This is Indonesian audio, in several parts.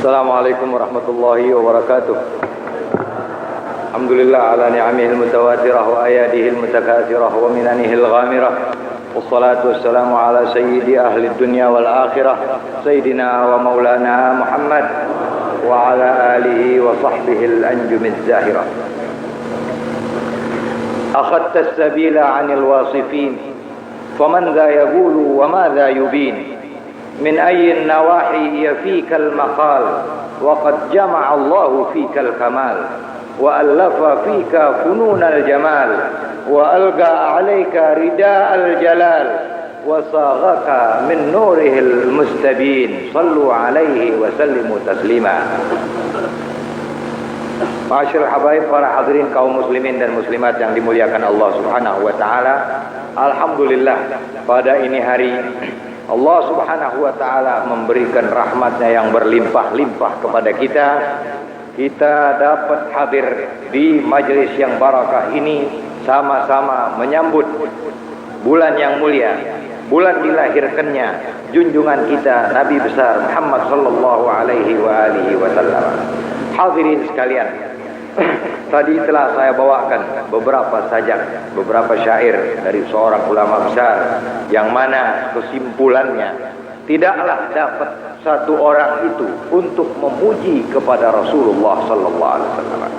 Assalamualaikum warahmatullahi wabarakatuh. Alhamdulillah ala ni'amihil mutawatirah wa ayadihil mutakatsirah wa minanihil ghamirah. Wassalatu wassalamu ala sayyidi ahli dunya wal akhirah sayyidina wa maulana Muhammad wa ala alihi wa sahbihi al-anjumiz zahirah. Akhadta as-sabila 'anil wasifin faman dha yaqulu wa ma dha yubin min ayyi an-nawahi yafika al-maqal wa qad jama'a Allahu fika al-kamal wa allafa fika funun al-jamal wa alqa 'alayka rida al-jalal wa saghaka min nurihi al-mustabin sallu 'alaihi wa sallimu taslima. Ma'asyiral habaib, para hadirin kaum muslimin dan muslimat yang dimuliakan Allah Subhanahu wa taala. Alhamdulillah, pada ini hari Allah Subhanahu wa taala memberikan rahmatnya yang berlimpah-limpah kepada kita. Kita dapat hadir di majelis yang barakah ini, sama-sama menyambut bulan yang mulia, bulan dilahirkannya junjungan kita Nabi besar Muhammad sallallahu alaihi wasallam. Hadirin sekalian, tadi telah saya bawakan beberapa sajak, beberapa syair dari seorang ulama besar, yang mana kesimpulannya tidaklah dapat satu orang itu untuk memuji kepada Rasulullah sallallahu alaihi wasallam.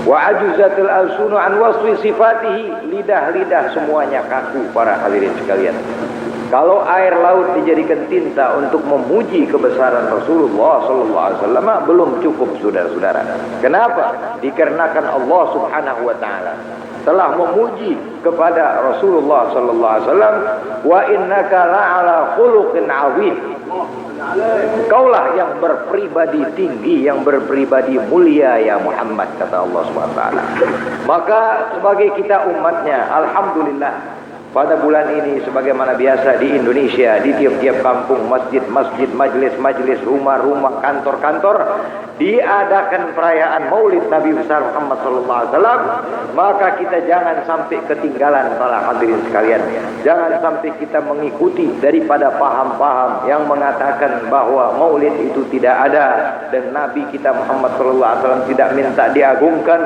Wa ajuzatul alsunu an wasfi sifatihi, lidah-lidah semuanya kaku para hadirin sekalian. Kalau air laut dijadikan tinta untuk memuji kebesaran Rasulullah sallallahu alaihi wasallam belum cukup, saudara-saudara. Kenapa? Dikarenakan Allah Subhanahu wa taala telah memuji kepada Rasulullah sallallahu alaihi wasallam, wa innaka la'ala khuluqin 'azim. Kaulah yang berpribadi tinggi, yang berpribadi mulia ya Muhammad, kata Allah Subhanahu wa taala. Maka sebagai kita umatnya, alhamdulillah, pada bulan ini sebagaimana biasa di Indonesia, di tiap-tiap kampung, masjid-masjid, majelis-majelis, rumah-rumah, kantor-kantor diadakan perayaan Maulid Nabi besar Muhammad sallallahu alaihi wasallam. Maka kita jangan sampai ketinggalan para hadirin sekalian. Jangan sampai kita mengikuti daripada paham-paham yang mengatakan bahwa Maulid itu tidak ada dan Nabi kita Muhammad sallallahu alaihi wasallam tidak minta diagungkan,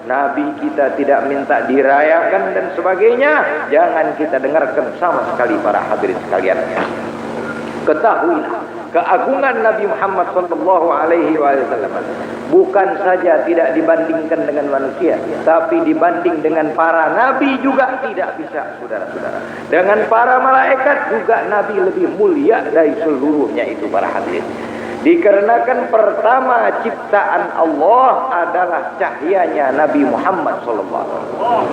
Nabi kita tidak minta dirayakan dan sebagainya. Jangan kita dengarkan sama sekali para hadirin sekalian. Ketahuilah, keagungan Nabi Muhammad sallallahu alaihi wasallam bukan saja tidak dibandingkan dengan manusia, tapi dibanding dengan para nabi juga tidak bisa, saudara-saudara. Dengan para malaikat juga Nabi lebih mulia dari seluruhnya itu para hadirin. Dikarenakan pertama ciptaan Allah adalah cahyanya Nabi Muhammad sallallahu alaihi wasallam.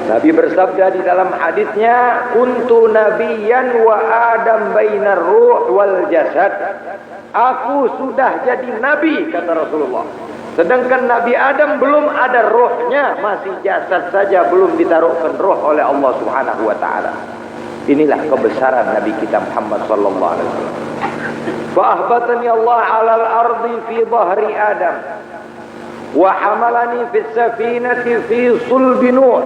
Nabi bersabda di dalam hadisnya, kuntu nabiyyan wa adam bainar ruh wal jasad. Aku sudah jadi nabi, kata Rasulullah. Sedangkan Nabi Adam belum ada rohnya, masih jasad saja, belum ditaruhkan roh oleh Allah Subhanahu wa taala. Inilah kebesaran Nabi kita Muhammad sallallahu alaihi wasallam. Fa ahbatani Allah 'alal ardi fi dhahri Adam wa hamalani fis safinati fi sulbi Nuh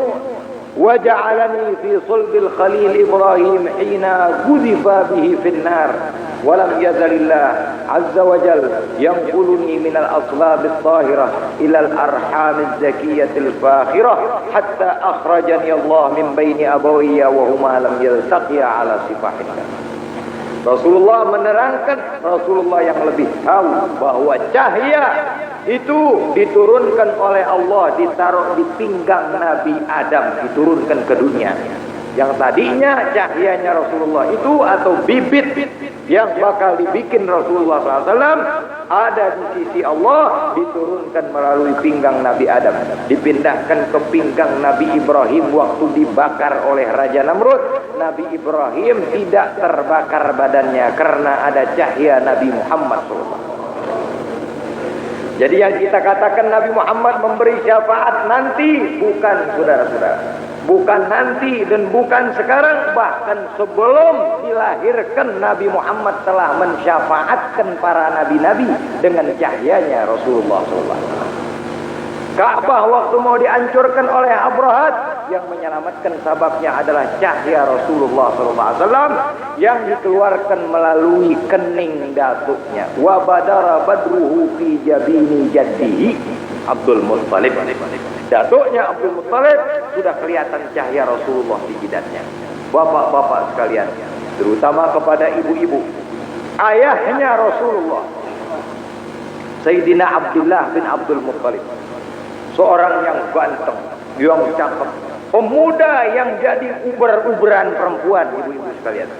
wa ja'alani fi sulbil Khalil Ibrahim hina qudifa bihi fin nar wa lam yazalillah azza wa jalla yanquluni min al-aslab at-tahirah ila al-arham az-zakiyyah al-fakhirah hatta akhrajani Allah min baini abawayya wa huma lam yaltaqiya ala sifahin. Rasulullah menerangkan, Rasulullah yang lebih tahu bahwa cahaya itu diturunkan oleh Allah, ditaruh di pinggang Nabi Adam, diturunkan ke dunia. Yang tadinya cahayanya Rasulullah itu atau bibit yang bakal dibikin Rasulullah SAW ada di sisi Allah, diturunkan melalui pinggang Nabi Adam, dipindahkan ke pinggang Nabi Ibrahim waktu dibakar oleh Raja Namrud. Nabi Ibrahim tidak terbakar badannya karena ada cahaya Nabi Muhammad SAW. Jadi yang kita katakan Nabi Muhammad memberi syafaat nanti, bukan, saudara-saudara, bukan nanti dan bukan sekarang, bahkan sebelum dilahirkan Nabi Muhammad telah mensyafaatkan para nabi-nabi dengan cahayanya Rasulullah SAW. Ka'bah waktu mau dihancurkan oleh Abrahat, yang menyelamatkan sababnya adalah cahaya Rasulullah SAW yang dikeluarkan melalui kening datuknya. Wa badara badruhu fi jabini jaddihi Abdul Muttalib. Datuknya Abdul Muttalib sudah kelihatan cahaya Rasulullah di jidatnya. Bapak-bapak sekalian, terutama kepada ibu-ibu, ayahnya Rasulullah, Sayyidina Abdullah bin Abdul Muttalib, seorang yang ganteng, yang cakep, pemuda yang jadi uber-uberan perempuan, ibu-ibu sekalian.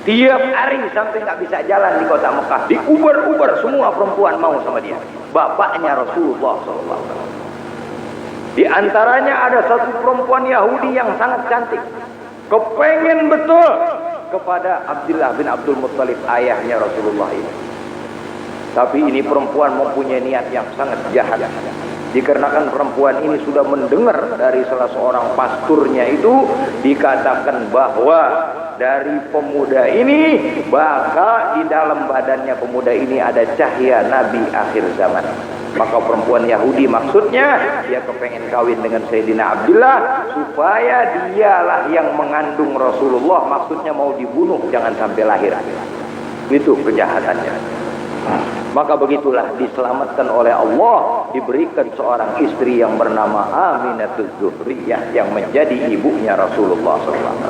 Tiap hari sampai nggak bisa jalan di kota Mekah, diuber-uber semua perempuan mau sama dia. Bapaknya Rasulullah SAW. Di antaranya ada satu perempuan Yahudi yang sangat cantik, kepengen betul kepada Abdullah bin Abdul Muttalib, ayahnya Rasulullah ini. Tapi ini perempuan mempunyai niat yang sangat jahat. Dikarenakan perempuan ini sudah mendengar dari salah seorang pasturnya itu dikatakan bahwa dari pemuda ini bakal di dalam badannya pemuda ini ada cahaya Nabi akhir zaman. Maka perempuan Yahudi maksudnya dia kepengen kawin dengan Sayyidina Abdullah supaya dialah yang mengandung Rasulullah, maksudnya mau dibunuh jangan sampai lahir. Itu kejahatannya. Maka begitulah diselamatkan oleh Allah, diberikan seorang istri yang bernama Aminatul Zuhriyah yang menjadi ibunya Rasulullah SAW.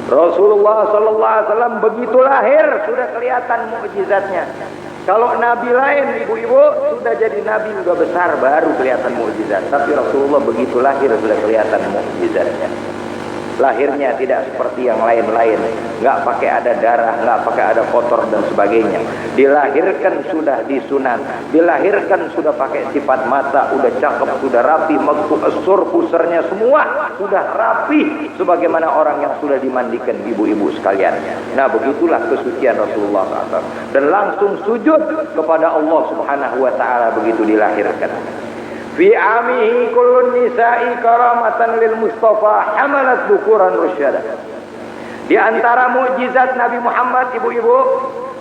Rasulullah SAW begitu lahir sudah kelihatan mukjizatnya. Kalau nabi lain ibu-ibu sudah jadi nabi sudah besar baru kelihatan mukjizat, tapi Rasulullah begitu lahir sudah kelihatan mukjizatnya. Lahirnya tidak seperti yang lain-lain, nggak pakai ada darah, nggak pakai ada kotor dan sebagainya. Dilahirkan sudah disunat, dilahirkan sudah pakai sifat mata, udah cakep, sudah rapi, pusarnya semua sudah rapi, sebagaimana orang yang sudah dimandikan ibu-ibu sekalian. Nah begitulah kesucian Rasulullah SAW, dan langsung sujud kepada Allah Subhanahu Wa Taala begitu dilahirkan. Fi amihi kullun nisa'i karamatan lil Mustafa hamalat bukuran rusyada. Di antara mukjizat Nabi Muhammad ibu-ibu,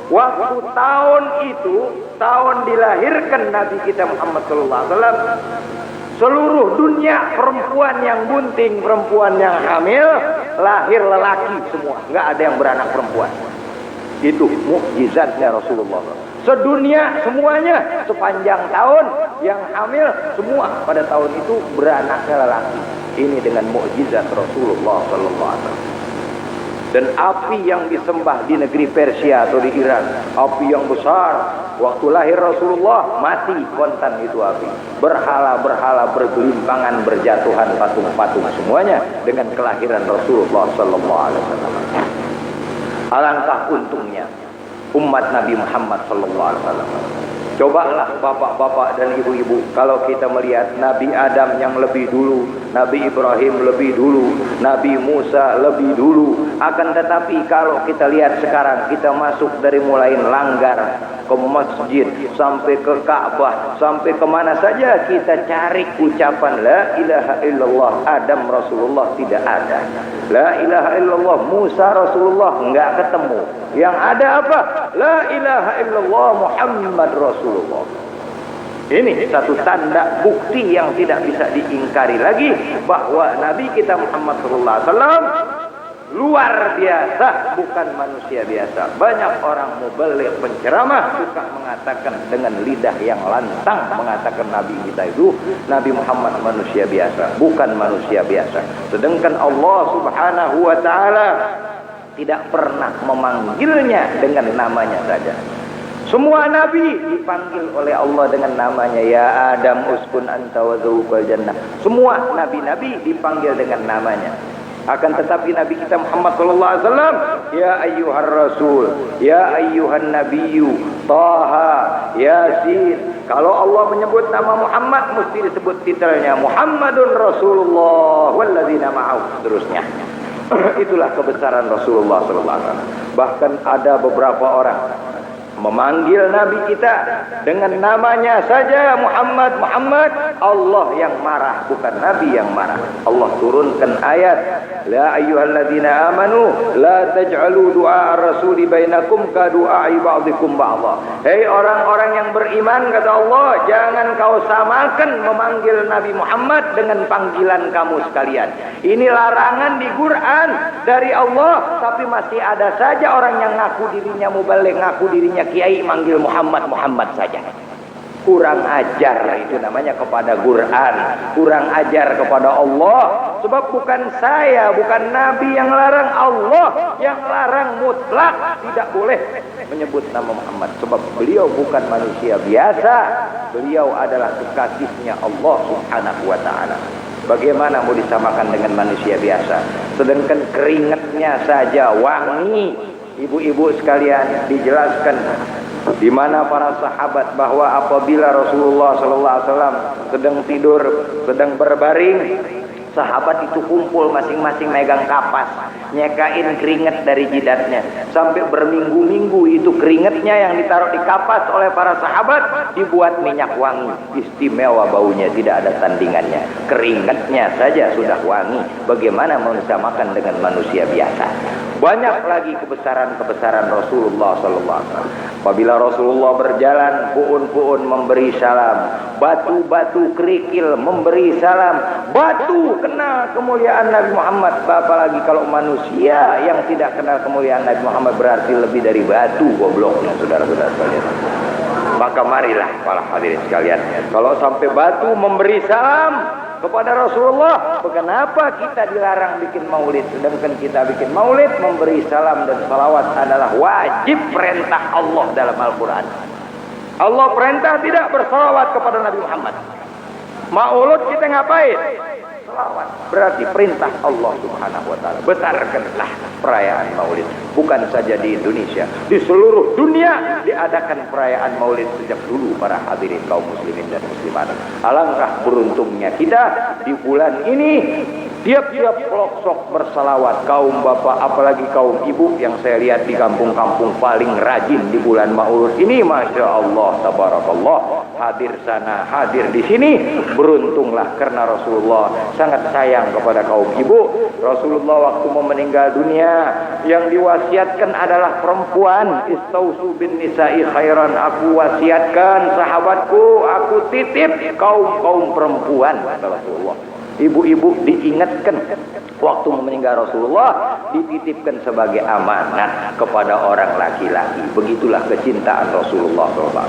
waktu tahun itu, tahun dilahirkan Nabi kita Muhammad sallallahu alaihi wasallam, seluruh dunia perempuan yang bunting, perempuan yang hamil, lahir lelaki semua, nggak ada yang beranak perempuan. Itu mukjizatnya Rasulullah. Sedunia semuanya sepanjang tahun yang hamil semua pada tahun itu beranaknya lelaki. Ini dengan mukjizat Rasulullah sallallahu alaihi wasallam. Dan api yang disembah di negeri Persia atau di Iran, api yang besar, waktu lahir Rasulullah mati kontan itu api. Berhala-berhala bergelimpangan, berjatuhan, patung-patung semuanya dengan kelahiran Rasulullah sallallahu alaihi wasallam. Alangkah untungnya umat Nabi Muhammad sallallahu alaihi wasallam. Cobalah bapak-bapak dan ibu-ibu, kalau kita melihat Nabi Adam yang lebih dulu, Nabi Ibrahim lebih dulu, Nabi Musa lebih dulu. Akan tetapi kalau kita lihat sekarang, kita masuk dari mulai Langgar ke masjid sampai ke Ka'bah, sampai kemana saja kita cari ucapan la ilaha illallah. Adam Rasulullah tidak ada, la ilaha illallah Musa Rasulullah enggak ketemu. Yang ada apa? La ilaha illallah Muhammad Rasulullah. Ini satu tanda bukti yang tidak bisa diingkari lagi bahwa Nabi kita Muhammad sallallahu alaihi wasallam luar biasa, bukan manusia biasa. Banyak orang mubaligh penceramah suka mengatakan dengan lidah yang lantang mengatakan Nabi kita itu, Nabi Muhammad manusia biasa, bukan manusia biasa. Sedangkan Allah Subhanahu wa taala tidak pernah memanggilnya dengan namanya saja. Semua nabi dipanggil oleh Allah dengan namanya. Ya Adam uskun anta wa zawjukal jannah. Semua nabi-nabi dipanggil dengan namanya. Akan tetapi Nabi kita Muhammad sallallahu alaihi wasallam, ya ayyuhar rasul, ya ayyuhan nabiyyu, Taha, Yasin. Kalau Allah menyebut nama Muhammad mesti disebut titelnya Muhammadun Rasulullah walladzina ma'ahu, seterusnya. Itulah kebesaran Rasulullah sallallahu alaihi wasallam. Bahkan ada beberapa orang memanggil Nabi kita dengan namanya saja Muhammad, Muhammad, Allah yang marah, bukan Nabi yang marah. Allah turunkan ayat, la ayyuhalladzina amanu la taj'alu du'a ar-rasuli bainakum ka du'a'i ba'dikum ba'dha. Hei orang-orang yang beriman, kata Allah, jangan kau samakan memanggil Nabi Muhammad dengan panggilan kamu sekalian. Ini larangan di Quran dari Allah, tapi masih ada saja orang yang ngaku dirinya mubaligh, ngaku dirinya kiai, manggil Muhammad, Muhammad saja. Kurang ajar itu namanya kepada Quran, kurang ajar kepada Allah. Sebab bukan saya, bukan Nabi yang larang, Allah yang larang mutlak. Tidak boleh menyebut nama Muhammad, sebab beliau bukan manusia biasa. Beliau adalah kekasihnya Allah Subhanahu wa ta'ala. Bagaimana mau disamakan dengan manusia biasa? Sedangkan keringatnya saja wangi. Ibu-ibu sekalian, dijelaskan di mana para sahabat bahwa apabila Rasulullah SAW sedang tidur, sedang berbaring, sahabat itu kumpul masing-masing megang kapas, nyekain keringat dari jidatnya. Sampai berminggu-minggu itu keringatnya yang ditaruh di kapas oleh para sahabat dibuat minyak wangi. Istimewa baunya, tidak ada tandingannya. Keringatnya saja sudah wangi. Bagaimana disamakan dengan manusia biasa? Banyak lagi kebesaran-kebesaran Rasulullah SAW. Apabila Rasulullah berjalan, puun-puun memberi salam, batu-batu kerikil memberi salam, batu kenal kemuliaan Nabi Muhammad. Apalagi kalau manusia yang tidak kenal kemuliaan Nabi Muhammad, berarti lebih dari batu gobloknya, saudara-saudara sekalian. Maka marilah para hadirin sekalian, kalau sampai batu memberi salam kepada Rasulullah, kenapa kita dilarang bikin maulid? Sedangkan kita bikin maulid, memberi salam dan salawat adalah wajib, perintah Allah dalam Al-Quran. Allah perintah tidak bersalawat kepada Nabi Muhammad. Maulud kita ngapain? Salawat. Berarti perintah Allah Subhanahu wa ta'ala. Besarkanlah perayaan maulid. Bukan saja di Indonesia, di seluruh dunia diadakan perayaan maulid sejak dulu para hadirin kaum muslimin dan muslimat. Alangkah beruntungnya kita di bulan ini, tiap-tiap pelosok bersalawat. Kaum bapak, apalagi kaum ibu yang saya lihat di kampung-kampung paling rajin di bulan maulid ini, Masya Allah, tabarakallah. Hadir sana, hadir di sini, beruntunglah karena Rasulullah sangat sayang kepada kaum ibu. Rasulullah waktu mau meninggal dunia, yang diwasiatkan adalah perempuan. Istausu bin nisa'i khairan, aku wasiatkan sahabatku, aku titip kaum perempuan, kata Rasulullah. Ibu-ibu diingatkan waktu meninggal Rasulullah, dititipkan sebagai amanat kepada orang laki-laki. Begitulah kecintaan Rasulullah SAW.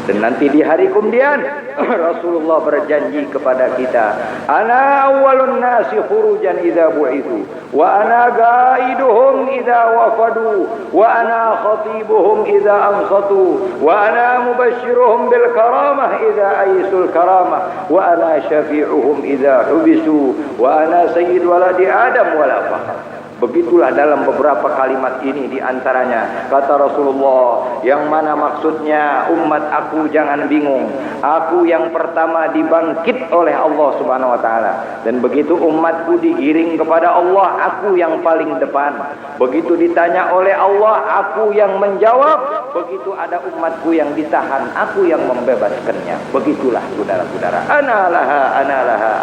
Dan nanti di hari kemudian Rasulullah berjanji kepada kita, ana awwalun nasi khurujan idza bu'itsu wa ana qaiduhum idza wafadu wa ana khatibuhum idza ansatu wa ana mubashshiruhum bil karamah idza aisul karamah wa ana syafi'uhum idza hubisu wa ana sayyid waladi adam wala fakhr. Begitulah dalam beberapa kalimat ini, diantaranya kata Rasulullah, yang mana maksudnya umat aku jangan bingung, aku yang pertama dibangkit oleh Allah Subhanahu wa ta'ala, dan begitu umatku digiring kepada Allah, aku yang paling depan. Begitu ditanya oleh Allah, aku yang menjawab. Begitu ada umatku yang ditahan, aku yang membebaskannya. Begitulah saudara-saudara,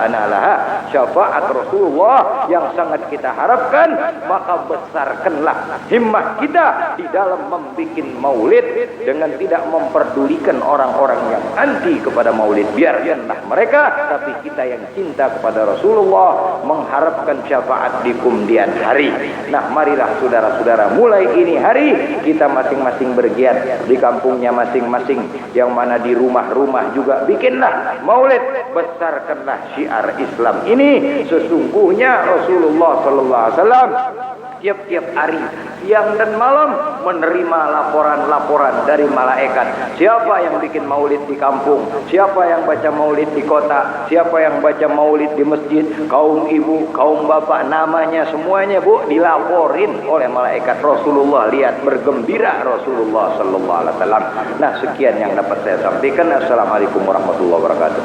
analaha syafaat Rasulullah yang sangat kita harapkan. Maka besarkanlah himmah kita di dalam membuat maulid dengan tidak memperdulikan orang-orang yang anti kepada maulid. Biarkanlah mereka, tapi kita yang cinta kepada Rasulullah mengharapkan syafaat di kemudian hari. Nah, marilah saudara-saudara, mulai ini hari kita masing-masing bergiat di kampungnya masing-masing, yang mana di rumah-rumah juga bikinlah maulid. Besarkanlah syiar Islam ini. Sesungguhnya Rasulullah sallallahu alaihi wasallam tiap-tiap hari, siang dan malam menerima laporan-laporan dari malaikat. Siapa yang bikin maulid di kampung, siapa yang baca maulid di kota, siapa yang baca maulid di masjid, kaum ibu, kaum bapak, namanya semuanya bu dilaporin oleh malaikat. Rasulullah lihat bergembira Rasulullah sallallahu alaihi wasallam. Nah, sekian yang dapat saya sampaikan. Assalamualaikum warahmatullahi wabarakatuh.